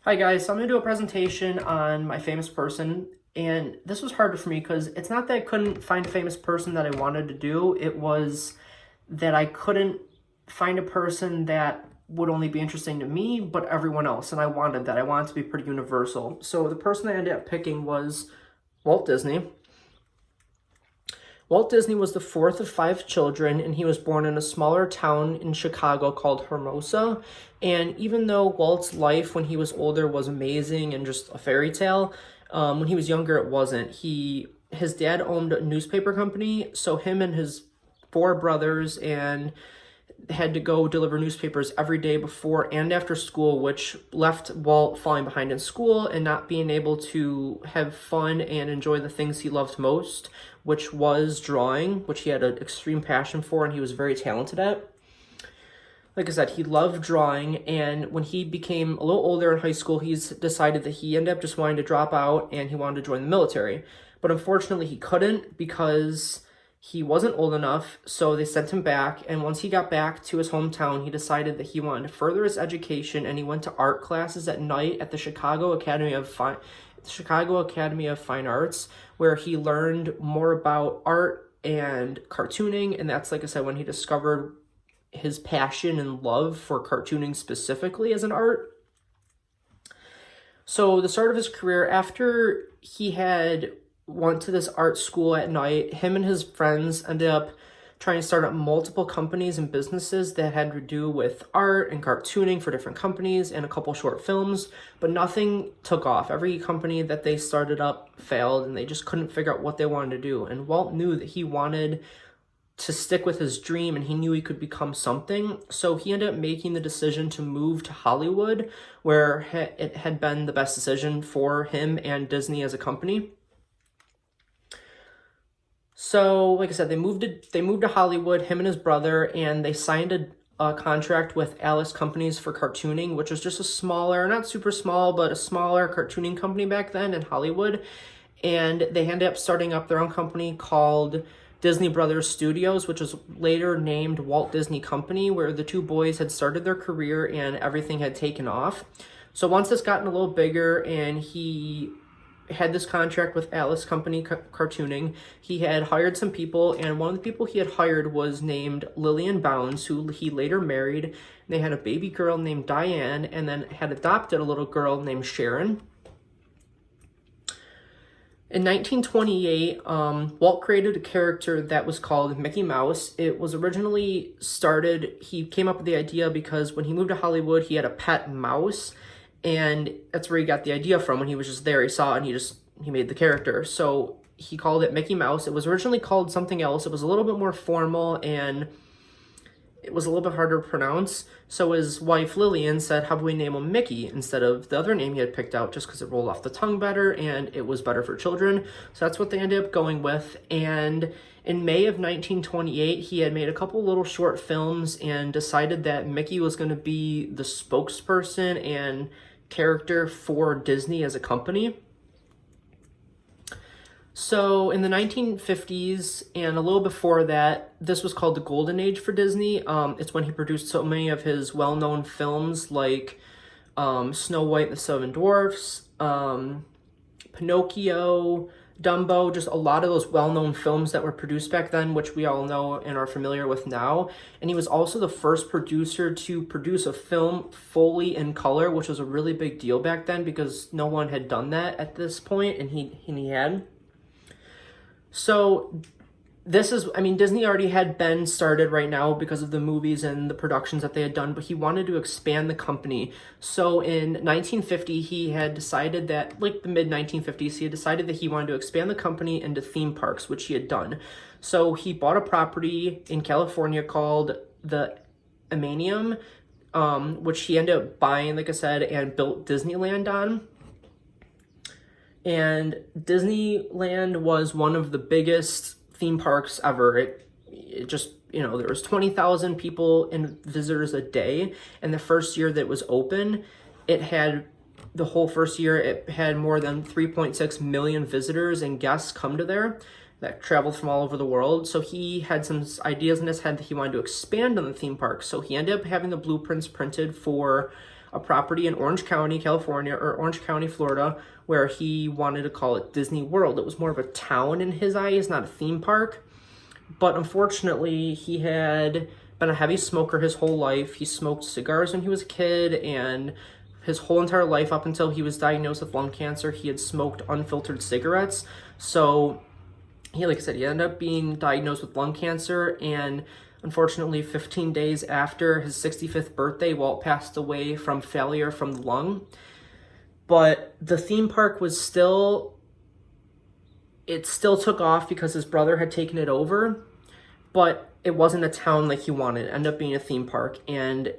Hi guys, so I'm going to do a presentation on my famous person, and this was harder for me because it's not that I couldn't find a famous person that I wanted to do, it was that I couldn't find a person that would only be interesting to me, but everyone else, and I wanted that. I wanted to be pretty universal. So the person I ended up picking was Walt Disney. Walt Disney was the fourth of five children, and he was born in a smaller town in Chicago called Hermosa. And even though Walt's life when he was older was amazing and just a fairy tale, when he was younger it wasn't. His dad owned a newspaper company, so him and his four brothers and had to go deliver newspapers every day before and after school, which left Walt falling behind in school and not being able to have fun and enjoy the things he loved most, which was drawing, which he had an extreme passion for and he was very talented at. Like I said, he loved drawing, and when he became a little older in high school, he's decided that he ended up just wanting to drop out and he wanted to join the military. But unfortunately, he couldn't because he wasn't old enough, so they sent him back. And once he got back to his hometown, he decided that he wanted to further his education, and he went to art classes at night at the Chicago Academy of Fine Arts, where he learned more about art and cartooning. And that's, like I said, when he discovered his passion and love for cartooning specifically as an art. So the start of his career, after he had went to this art school at night, him and his friends ended up trying to start up multiple companies and businesses that had to do with art and cartooning for different companies and a couple short films, but nothing took off. Every company that they started up failed and they just couldn't figure out what they wanted to do. And Walt knew that he wanted to stick with his dream and he knew he could become something. So he ended up making the decision to move to Hollywood, where it had been the best decision for him and Disney as a company. So, like I said, they moved to Hollywood, him and his brother, and they signed a contract with Alice Companies for cartooning, which was just a smaller, not super small, but a smaller cartooning company back then in Hollywood. And they ended up starting up their own company called Disney Brothers Studios, which was later named Walt Disney Company, where the two boys had started their career and everything had taken off. So once this gotten a little bigger and he had this contract with Alice Company Cartooning, he had hired some people, and one of the people he had hired was named Lillian Bounds, who he later married. They had a baby girl named Diane, and then had adopted a little girl named Sharon. In 1928, Walt created a character that was called Mickey Mouse. It was originally started, he came up with the idea because when he moved to Hollywood, he had a pet mouse, and that's where he got the idea from. When he was just there, he saw it and he made the character. So he called it Mickey Mouse. It was originally called something else. It was a little bit more formal and it was a little bit harder to pronounce. So his wife Lillian said, how about we name him Mickey instead of the other name he had picked out, just because it rolled off the tongue better and it was better for children. So that's what they ended up going with. And in May of 1928, he had made a couple little short films and decided that Mickey was going to be the spokesperson and character for Disney as a company. So in the 1950s and a little before that, this was called the Golden Age for Disney. It's when he produced so many of his well-known films like Snow White and the Seven Dwarfs, Pinocchio, Dumbo, just a lot of those well-known films that were produced back then, which we all know and are familiar with now. And he was also the first producer to produce a film fully in color, which was a really big deal back then because no one had done that at this point, and he had. So Disney already had been started right now because of the movies and the productions that they had done, but he wanted to expand the company. So in 1950, he had decided that, like the mid-1950s, he had decided that he wanted to expand the company into theme parks, which he had done. So he bought a property in California called the Emanium, which he ended up buying, like I said, and built Disneyland on. And Disneyland was one of the biggest theme parks ever. It just, there was 20,000 people and visitors a day. And the first year that it was open, the whole first year, it had more than 3.6 million visitors and guests come to there that traveled from all over the world. So he had some ideas in his head that he wanted to expand on the theme park. So he ended up having the blueprints printed for a property in Orange County, California, or Orange County, Florida, where he wanted to call it Disney World. It was more of a town in his eyes, not a theme park. But unfortunately, he had been a heavy smoker his whole life. He smoked cigars when he was a kid, and his whole entire life up until he was diagnosed with lung cancer, he had smoked unfiltered cigarettes. So he, like I said, he ended up being diagnosed with lung cancer, and unfortunately, 15 days after his 65th birthday, Walt passed away from failure from the lung. But the theme park was still, it still took off because his brother had taken it over, but it wasn't a town like he wanted. It ended up being a theme park, and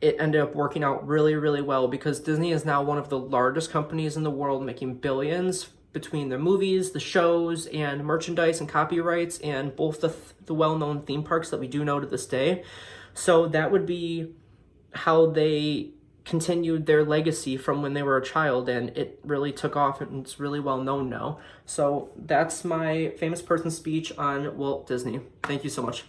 it ended up working out really, really well because Disney is now one of the largest companies in the world, making billions between the movies, the shows, and merchandise and copyrights, and both the well-known theme parks that we do know to this day. So that would be how they continued their legacy from when they were a child, and it really took off, and it's really well known now. So that's my famous person speech on Walt Disney. Thank you so much.